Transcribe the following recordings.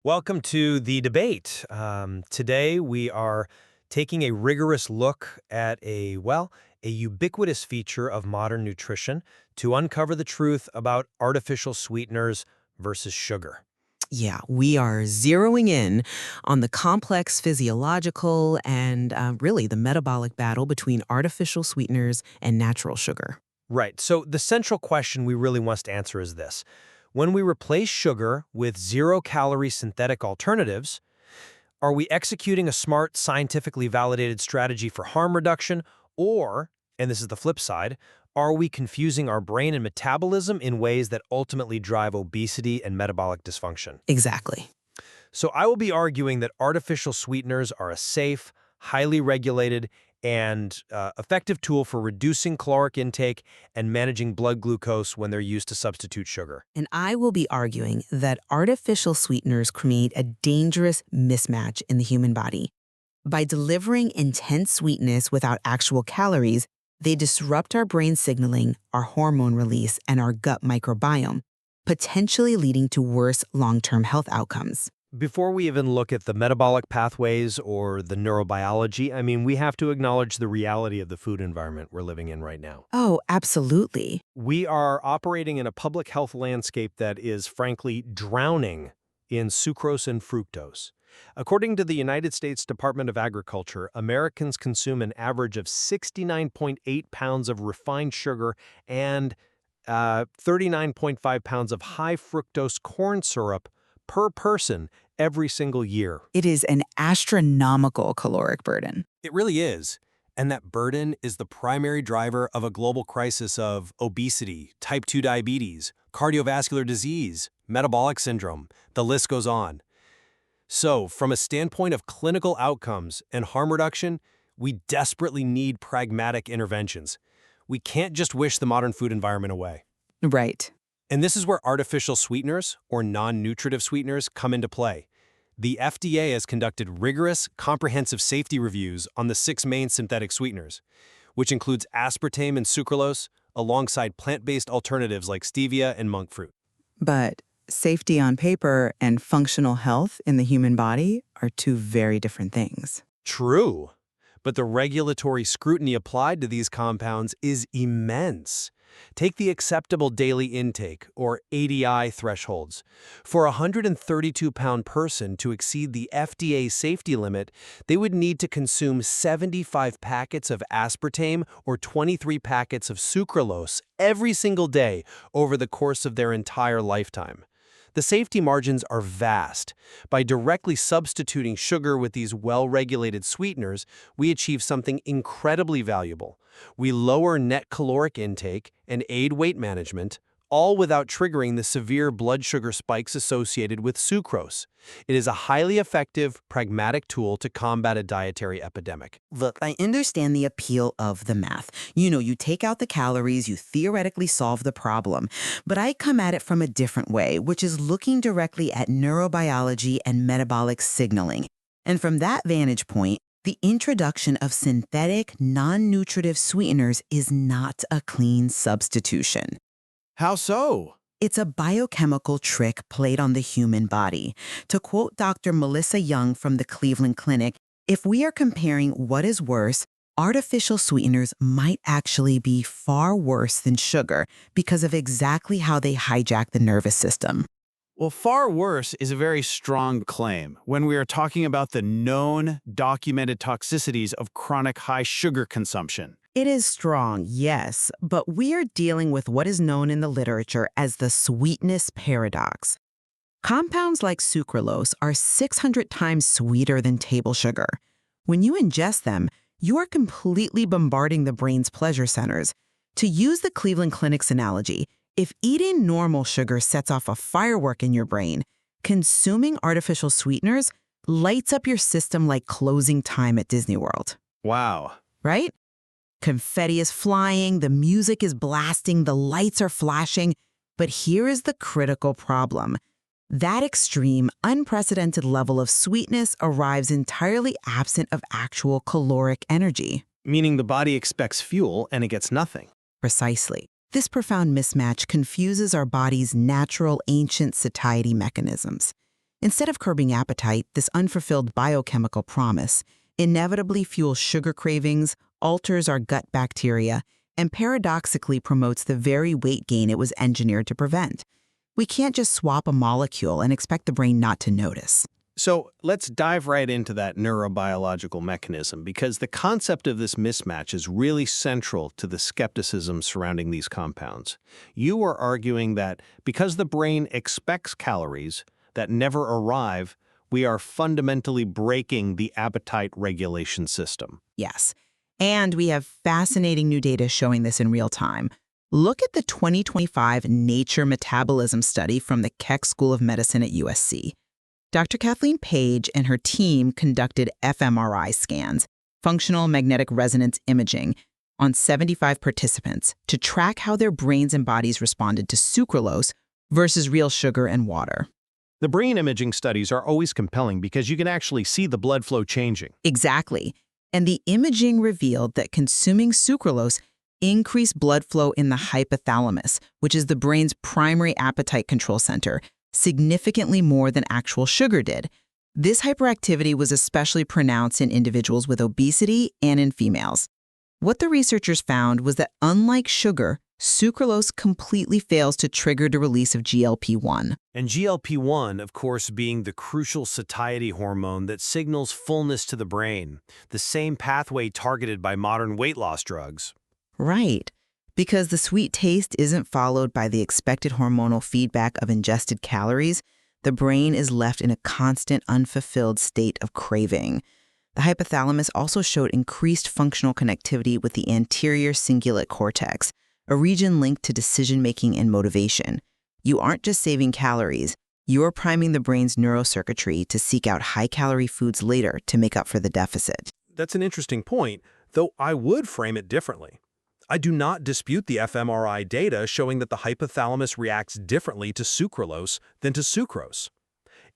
Welcome to the debate. Today we are taking a rigorous look at a ubiquitous feature of modern nutrition to uncover the truth about artificial sweeteners versus sugar. Yeah, we are zeroing in on the complex physiological and really the metabolic battle between artificial sweeteners and natural sugar. Right, so the central question we really must answer is this. When we replace sugar with zero-calorie synthetic alternatives, are we executing a smart, scientifically validated strategy for harm reduction, or, and this is the flip side, are we confusing our brain and metabolism in ways that ultimately drive obesity and metabolic dysfunction? Exactly. So I will be arguing that artificial sweeteners are a safe, highly regulated, and effective tool for reducing caloric intake and managing blood glucose when they're used to substitute sugar. And I will be arguing that artificial sweeteners create a dangerous mismatch in the human body. By delivering intense sweetness without actual calories, they disrupt our brain signaling, our hormone release, and our gut microbiome, potentially leading to worse long-term health outcomes. Before we even look at the metabolic pathways or the neurobiology, we have to acknowledge the reality of the food environment we're living in right now. Oh, absolutely. We are operating in a public health landscape that is, frankly, drowning in sucrose and fructose. According to the United States Department of Agriculture, Americans consume an average of 69.8 pounds of refined sugar and 39.5 pounds of high fructose corn syrup per person every single year. It is an astronomical caloric burden. It really is. And that burden is the primary driver of a global crisis of obesity, type 2 diabetes, cardiovascular disease, metabolic syndrome. The list goes on. So, from a standpoint of clinical outcomes and harm reduction, we desperately need pragmatic interventions. We can't just wish the modern food environment away. Right. And this is where artificial sweeteners, or non-nutritive sweeteners, come into play. The FDA has conducted rigorous, comprehensive safety reviews on the 6 main synthetic sweeteners, which includes aspartame and sucralose, alongside plant-based alternatives like stevia and monk fruit. But safety on paper and functional health in the human body are two very different things. True, but the regulatory scrutiny applied to these compounds is immense. Take the acceptable daily intake, or ADI thresholds. For a 132-pound person to exceed the FDA safety limit, they would need to consume 75 packets of aspartame or 23 packets of sucralose every single day over the course of their entire lifetime. The safety margins are vast. By directly substituting sugar with these well-regulated sweeteners, we achieve something incredibly valuable. We lower net caloric intake and aid weight management, all without triggering the severe blood sugar spikes associated with sucrose. It is a highly effective, pragmatic tool to combat a dietary epidemic. Look, I understand the appeal of the math. You take out the calories, you theoretically solve the problem. But I come at it from a different way, which is looking directly at neurobiology and metabolic signaling. And from that vantage point, the introduction of synthetic, non-nutritive sweeteners is not a clean substitution. How so? It's a biochemical trick played on the human body. To quote Dr. Melissa Young from the Cleveland Clinic, if we are comparing what is worse, artificial sweeteners might actually be far worse than sugar because of exactly how they hijack the nervous system. Well, far worse is a very strong claim when we are talking about the known, documented toxicities of chronic high sugar consumption. It is strong, yes, but we are dealing with what is known in the literature as the sweetness paradox. Compounds like sucralose are 600 times sweeter than table sugar. When you ingest them, you are completely bombarding the brain's pleasure centers. To use the Cleveland Clinic's analogy, if eating normal sugar sets off a firework in your brain, consuming artificial sweeteners lights up your system like closing time at Disney World. Wow. Right? Confetti is flying, the music is blasting, the lights are flashing. But here is the critical problem. That extreme, unprecedented level of sweetness arrives entirely absent of actual caloric energy. Meaning the body expects fuel and it gets nothing. Precisely. This profound mismatch confuses our body's natural ancient satiety mechanisms. Instead of curbing appetite, this unfulfilled biochemical promise inevitably fuels sugar cravings, alters our gut bacteria, and paradoxically promotes the very weight gain it was engineered to prevent. We can't just swap a molecule and expect the brain not to notice. So let's dive right into that neurobiological mechanism, because the concept of this mismatch is really central to the skepticism surrounding these compounds. You are arguing that because the brain expects calories that never arrive, we are fundamentally breaking the appetite regulation system. Yes. And we have fascinating new data showing this in real time. Look at the 2025 Nature Metabolism study from the Keck School of Medicine at USC. Dr. Kathleen Page and her team conducted fMRI scans, functional magnetic resonance imaging, on 75 participants to track how their brains and bodies responded to sucralose versus real sugar and water. The brain imaging studies are always compelling because you can actually see the blood flow changing. Exactly. And the imaging revealed that consuming sucralose increased blood flow in the hypothalamus, which is the brain's primary appetite control center, significantly more than actual sugar did. This hyperactivity was especially pronounced in individuals with obesity and in females. What the researchers found was that unlike sugar, sucralose completely fails to trigger the release of GLP-1. And GLP-1, of course, being the crucial satiety hormone that signals fullness to the brain, the same pathway targeted by modern weight loss drugs. Right. Because the sweet taste isn't followed by the expected hormonal feedback of ingested calories, the brain is left in a constant, unfulfilled state of craving. The hypothalamus also showed increased functional connectivity with the anterior cingulate cortex, a region linked to decision-making and motivation. You aren't just saving calories, you're priming the brain's neurocircuitry to seek out high-calorie foods later to make up for the deficit. That's an interesting point, though I would frame it differently. I do not dispute the fMRI data showing that the hypothalamus reacts differently to sucralose than to sucrose.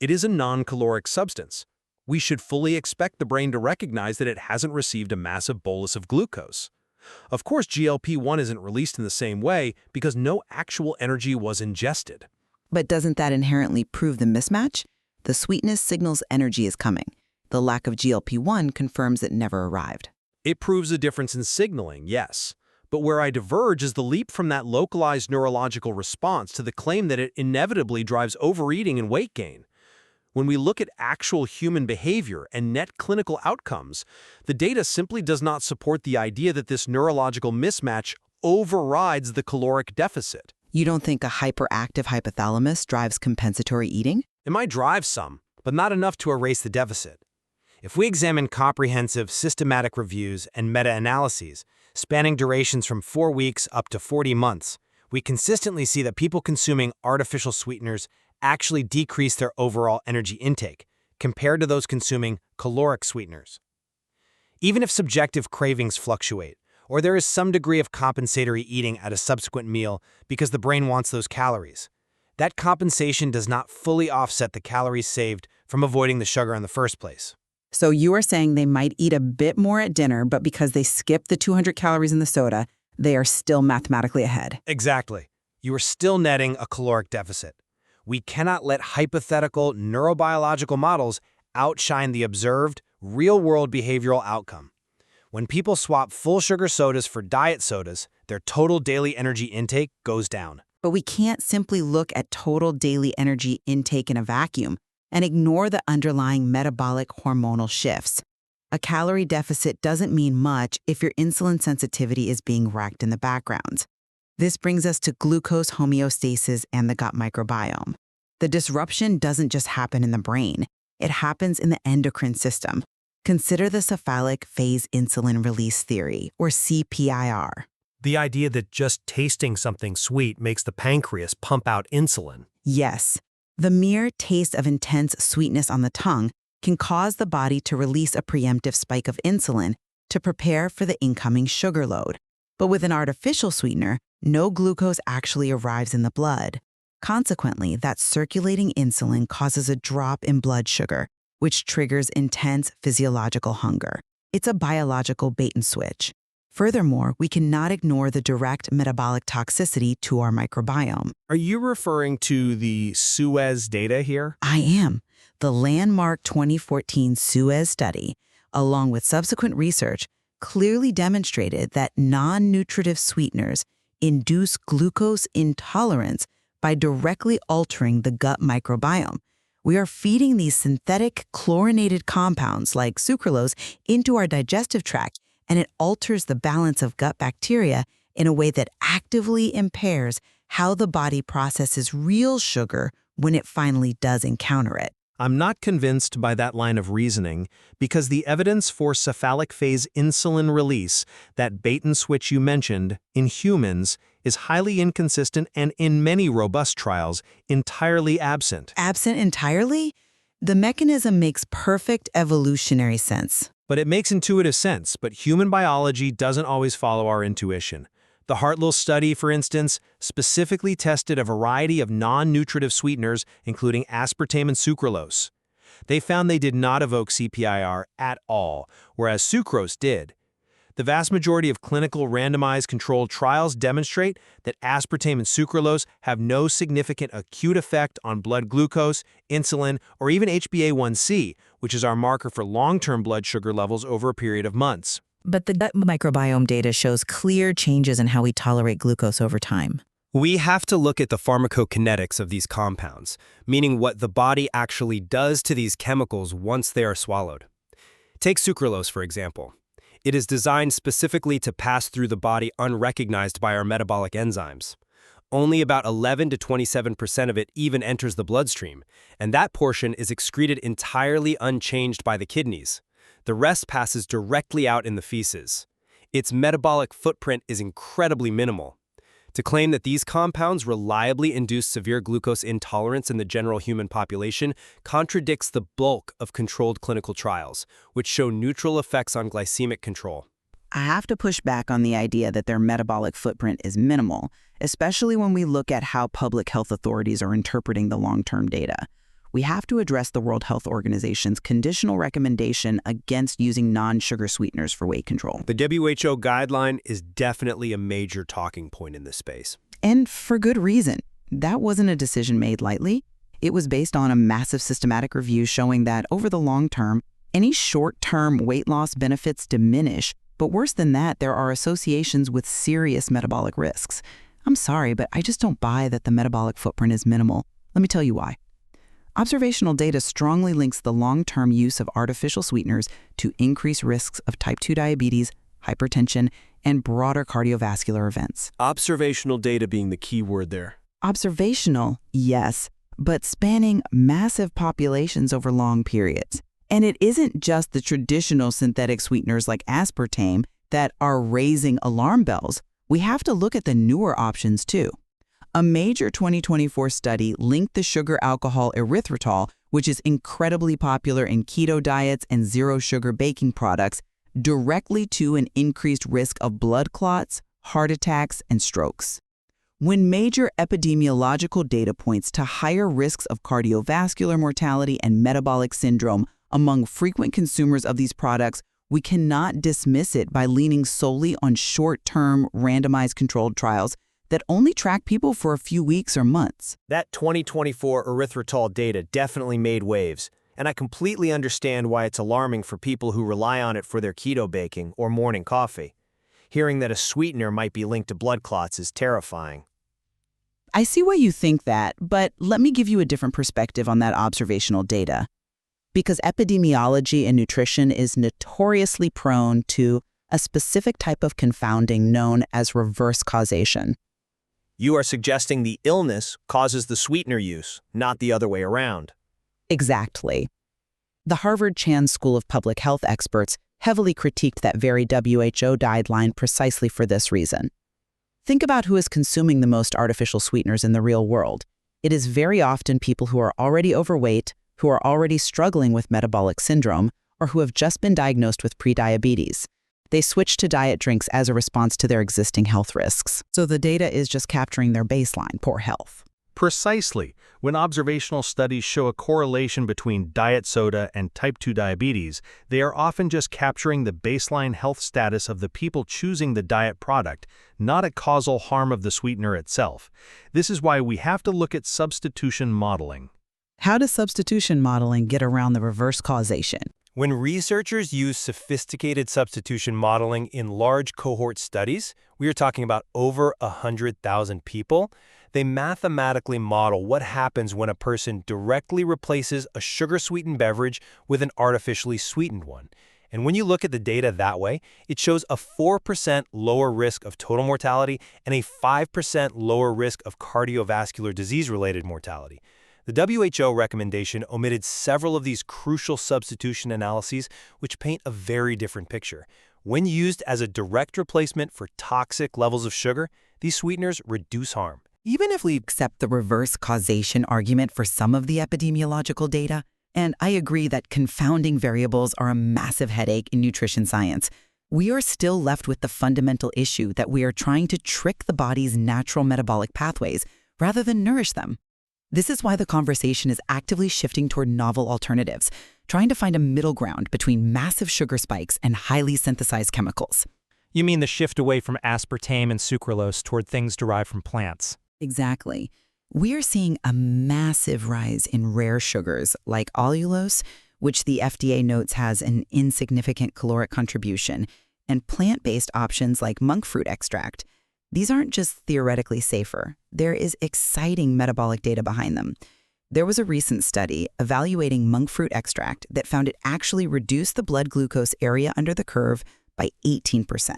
It is a non-caloric substance. We should fully expect the brain to recognize that it hasn't received a massive bolus of glucose. Of course, GLP-1 isn't released in the same way because no actual energy was ingested. But doesn't that inherently prove the mismatch? The sweetness signals energy is coming. The lack of GLP-1 confirms it never arrived. It proves a difference in signaling, yes. But where I diverge is the leap from that localized neurological response to the claim that it inevitably drives overeating and weight gain. When we look at actual human behavior and net clinical outcomes, the data simply does not support the idea that this neurological mismatch overrides the caloric deficit. You don't think a hyperactive hypothalamus drives compensatory eating? It might drive some, but not enough to erase the deficit. If we examine comprehensive, systematic reviews and meta-analyses, spanning durations from 4 weeks up to 40 months, we consistently see that people consuming artificial sweeteners actually decrease their overall energy intake compared to those consuming caloric sweeteners. Even if subjective cravings fluctuate, or there is some degree of compensatory eating at a subsequent meal because the brain wants those calories, that compensation does not fully offset the calories saved from avoiding the sugar in the first place. So you are saying they might eat a bit more at dinner, but because they skipped the 200 calories in the soda, they are still mathematically ahead. Exactly. You are still netting a caloric deficit. We cannot let hypothetical neurobiological models outshine the observed, real-world behavioral outcome. When people swap full sugar sodas for diet sodas, their total daily energy intake goes down. But we can't simply look at total daily energy intake in a vacuum and ignore the underlying metabolic hormonal shifts. A calorie deficit doesn't mean much if your insulin sensitivity is being wrecked in the background. This brings us to glucose homeostasis and the gut microbiome. The disruption doesn't just happen in the brain, it happens in the endocrine system. Consider the cephalic phase insulin release theory, or CPIR. The idea that just tasting something sweet makes the pancreas pump out insulin. Yes, the mere taste of intense sweetness on the tongue can cause the body to release a preemptive spike of insulin to prepare for the incoming sugar load. But with an artificial sweetener, no glucose actually arrives in the blood. Consequently, that circulating insulin causes a drop in blood sugar, which triggers intense physiological hunger. It's a biological bait and switch. Furthermore, we cannot ignore the direct metabolic toxicity to our microbiome. Are you referring to the Suez data here? I am. The landmark 2014 Suez study, along with subsequent research, clearly demonstrated that non-nutritive sweeteners induce glucose intolerance by directly altering the gut microbiome. We are feeding these synthetic chlorinated compounds like sucralose into our digestive tract, and it alters the balance of gut bacteria in a way that actively impairs how the body processes real sugar when it finally does encounter it. I'm not convinced by that line of reasoning because the evidence for cephalic phase insulin release, that bait and switch you mentioned, in humans is highly inconsistent and in many robust trials entirely absent. Absent entirely? The mechanism makes perfect evolutionary sense. But it makes intuitive sense, but human biology doesn't always follow our intuition. The Hartwell study, for instance, specifically tested a variety of non-nutritive sweeteners, including aspartame and sucralose. They found they did not evoke CPIR at all, whereas sucrose did. The vast majority of clinical randomized controlled trials demonstrate that aspartame and sucralose have no significant acute effect on blood glucose, insulin, or even HbA1c, which is our marker for long-term blood sugar levels over a period of months. But the gut microbiome data shows clear changes in how we tolerate glucose over time. We have to look at the pharmacokinetics of these compounds, meaning what the body actually does to these chemicals once they are swallowed. Take sucralose, for example. It is designed specifically to pass through the body unrecognized by our metabolic enzymes. Only about 11 to 27% of it even enters the bloodstream, and that portion is excreted entirely unchanged by the kidneys. The rest passes directly out in the feces. Its metabolic footprint is incredibly minimal. To claim that these compounds reliably induce severe glucose intolerance in the general human population contradicts the bulk of controlled clinical trials, which show neutral effects on glycemic control. I have to push back on the idea that their metabolic footprint is minimal, especially when we look at how public health authorities are interpreting the long-term data. We have to address the World Health Organization's conditional recommendation against using non-sugar sweeteners for weight control. The WHO guideline is definitely a major talking point in this space. And for good reason. That wasn't a decision made lightly. It was based on a massive systematic review showing that over the long term, any short-term weight loss benefits diminish, but worse than that, there are associations with serious metabolic risks. I'm sorry, but I just don't buy that the metabolic footprint is minimal. Let me tell you why. Observational data strongly links the long-term use of artificial sweeteners to increased risks of type 2 diabetes, hypertension, and broader cardiovascular events. Observational data being the key word there. Observational, yes, but spanning massive populations over long periods. And it isn't just the traditional synthetic sweeteners like aspartame that are raising alarm bells. We have to look at the newer options too. A major 2024 study linked the sugar alcohol erythritol, which is incredibly popular in keto diets and zero-sugar baking products, directly to an increased risk of blood clots, heart attacks, and strokes. When major epidemiological data points to higher risks of cardiovascular mortality and metabolic syndrome among frequent consumers of these products, we cannot dismiss it by leaning solely on short-term randomized controlled trials that only track people for a few weeks or months. That 2024 erythritol data definitely made waves, and I completely understand why it's alarming for people who rely on it for their keto baking or morning coffee. Hearing that a sweetener might be linked to blood clots is terrifying. I see why you think that, but let me give you a different perspective on that observational data. Because epidemiology in nutrition is notoriously prone to a specific type of confounding known as reverse causation. You are suggesting the illness causes the sweetener use, not the other way around. Exactly. The Harvard Chan School of Public Health experts heavily critiqued that very WHO guideline precisely for this reason. Think about who is consuming the most artificial sweeteners in the real world. It is very often people who are already overweight, who are already struggling with metabolic syndrome, or who have just been diagnosed with prediabetes. They switch to diet drinks as a response to their existing health risks. So the data is just capturing their baseline, poor health. Precisely. When observational studies show a correlation between diet soda and type 2 diabetes, they are often just capturing the baseline health status of the people choosing the diet product, not a causal harm of the sweetener itself. This is why we have to look at substitution modeling. How does substitution modeling get around the reverse causation? When researchers use sophisticated substitution modeling in large cohort studies, we are talking about over 100,000 people, they mathematically model what happens when a person directly replaces a sugar-sweetened beverage with an artificially sweetened one. And when you look at the data that way, it shows a 4% lower risk of total mortality and a 5% lower risk of cardiovascular disease-related mortality. The WHO recommendation omitted several of these crucial substitution analyses, which paint a very different picture. When used as a direct replacement for toxic levels of sugar, these sweeteners reduce harm. Even if we accept the reverse causation argument for some of the epidemiological data, and I agree that confounding variables are a massive headache in nutrition science, we are still left with the fundamental issue that we are trying to trick the body's natural metabolic pathways rather than nourish them. This is why the conversation is actively shifting toward novel alternatives, trying to find a middle ground between massive sugar spikes and highly synthesized chemicals. You mean the shift away from aspartame and sucralose toward things derived from plants? Exactly. We are seeing a massive rise in rare sugars like allulose, which the FDA notes has an insignificant caloric contribution, and plant-based options like monk fruit extract. These aren't just theoretically safer. There is exciting metabolic data behind them. There was a recent study evaluating monk fruit extract that found it actually reduced the blood glucose area under the curve by 18%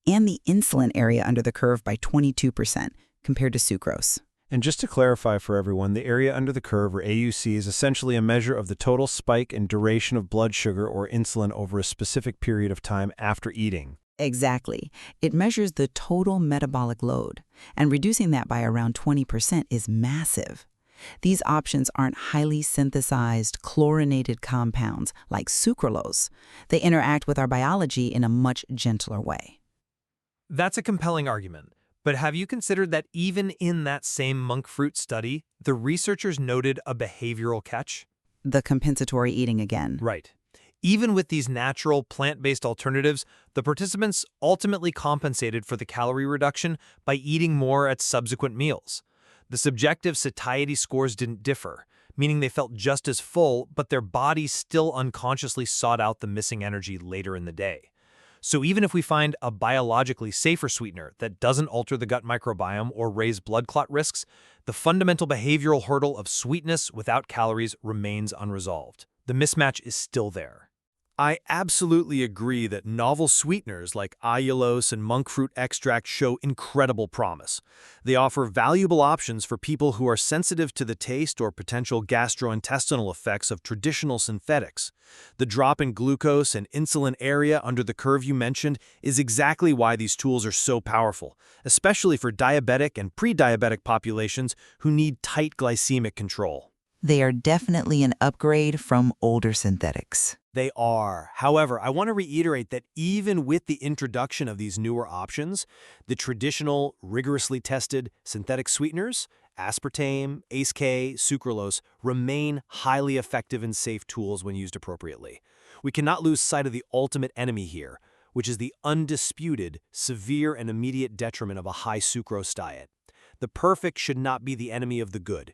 and the insulin area under the curve by 22% compared to sucrose. And just to clarify for everyone, the area under the curve, or AUC, is essentially a measure of the total spike and duration of blood sugar or insulin over a specific period of time after eating. Exactly. It measures the total metabolic load, and reducing that by around 20% is massive. These options aren't highly synthesized, chlorinated compounds like sucralose. They interact with our biology in a much gentler way. That's a compelling argument. But have you considered that even in that same monk fruit study, the researchers noted a behavioral catch? The compensatory eating again. Right. Even with these natural, plant-based alternatives, the participants ultimately compensated for the calorie reduction by eating more at subsequent meals. The subjective satiety scores didn't differ, meaning they felt just as full, but their bodies still unconsciously sought out the missing energy later in the day. So even if we find a biologically safer sweetener that doesn't alter the gut microbiome or raise blood clot risks, the fundamental behavioral hurdle of sweetness without calories remains unresolved. The mismatch is still there. I absolutely agree that novel sweeteners like allulose and monk fruit extract show incredible promise. They offer valuable options for people who are sensitive to the taste or potential gastrointestinal effects of traditional synthetics. The drop in glucose and insulin area under the curve you mentioned is exactly why these tools are so powerful, especially for diabetic and pre-diabetic populations who need tight glycemic control. They are definitely an upgrade from older synthetics. They are. However, I want to reiterate that even with the introduction of these newer options, the traditional, rigorously tested synthetic sweeteners, aspartame, ACE-K, sucralose, remain highly effective and safe tools when used appropriately. We cannot lose sight of the ultimate enemy here, which is the undisputed, severe and immediate detriment of a high sucrose diet. The perfect should not be the enemy of the good.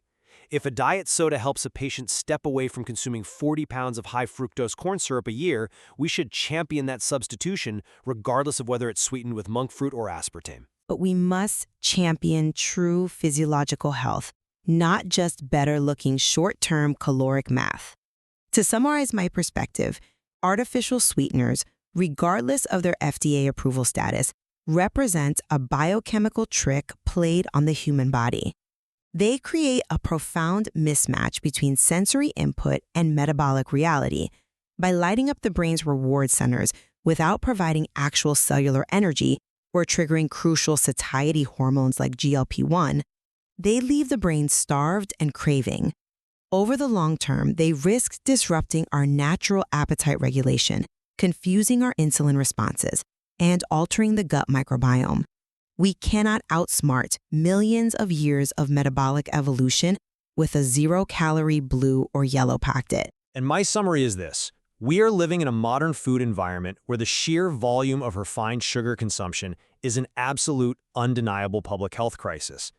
If a diet soda helps a patient step away from consuming 40 pounds of high-fructose corn syrup a year, we should champion that substitution regardless of whether it's sweetened with monk fruit or aspartame. But we must champion true physiological health, not just better-looking short-term caloric math. To summarize my perspective, artificial sweeteners, regardless of their FDA approval status, represent a biochemical trick played on the human body. They create a profound mismatch between sensory input and metabolic reality. By lighting up the brain's reward centers without providing actual cellular energy or triggering crucial satiety hormones like GLP-1, they leave the brain starved and craving. Over the long term, they risk disrupting our natural appetite regulation, confusing our insulin responses, and altering the gut microbiome. We cannot outsmart millions of years of metabolic evolution with a zero-calorie blue or yellow packet. And my summary is this. We are living in a modern food environment where the sheer volume of refined sugar consumption is an absolute, undeniable public health crisis.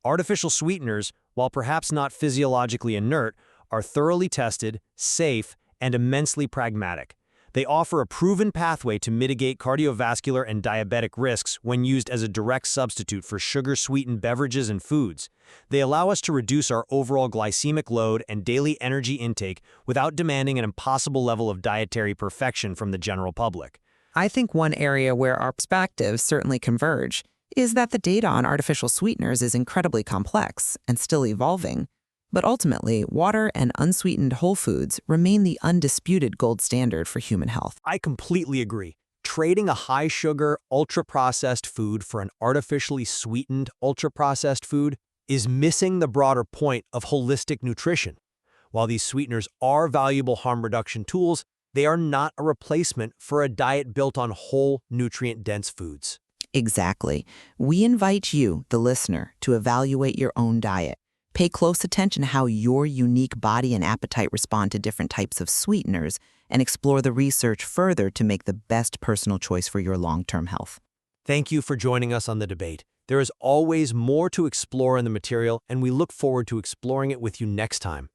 Artificial sweeteners, while perhaps not physiologically inert, are thoroughly tested, safe, and immensely pragmatic. They offer a proven pathway to mitigate cardiovascular and diabetic risks when used as a direct substitute for sugar-sweetened beverages and foods. They allow us to reduce our overall glycemic load and daily energy intake without demanding an impossible level of dietary perfection from the general public. I think one area where our perspectives certainly converge is that the data on artificial sweeteners is incredibly complex and still evolving. But ultimately, water and unsweetened whole foods remain the undisputed gold standard for human health. I completely agree. Trading a high-sugar, ultra-processed food for an artificially sweetened, ultra-processed food is missing the broader point of holistic nutrition. While these sweeteners are valuable harm reduction tools, they are not a replacement for a diet built on whole, nutrient-dense foods. Exactly. We invite you, the listener, to evaluate your own diet. Pay close attention to how your unique body and appetite respond to different types of sweeteners, and explore the research further to make the best personal choice for your long-term health. Thank you for joining us on the debate. There is always more to explore in the material, and we look forward to exploring it with you next time.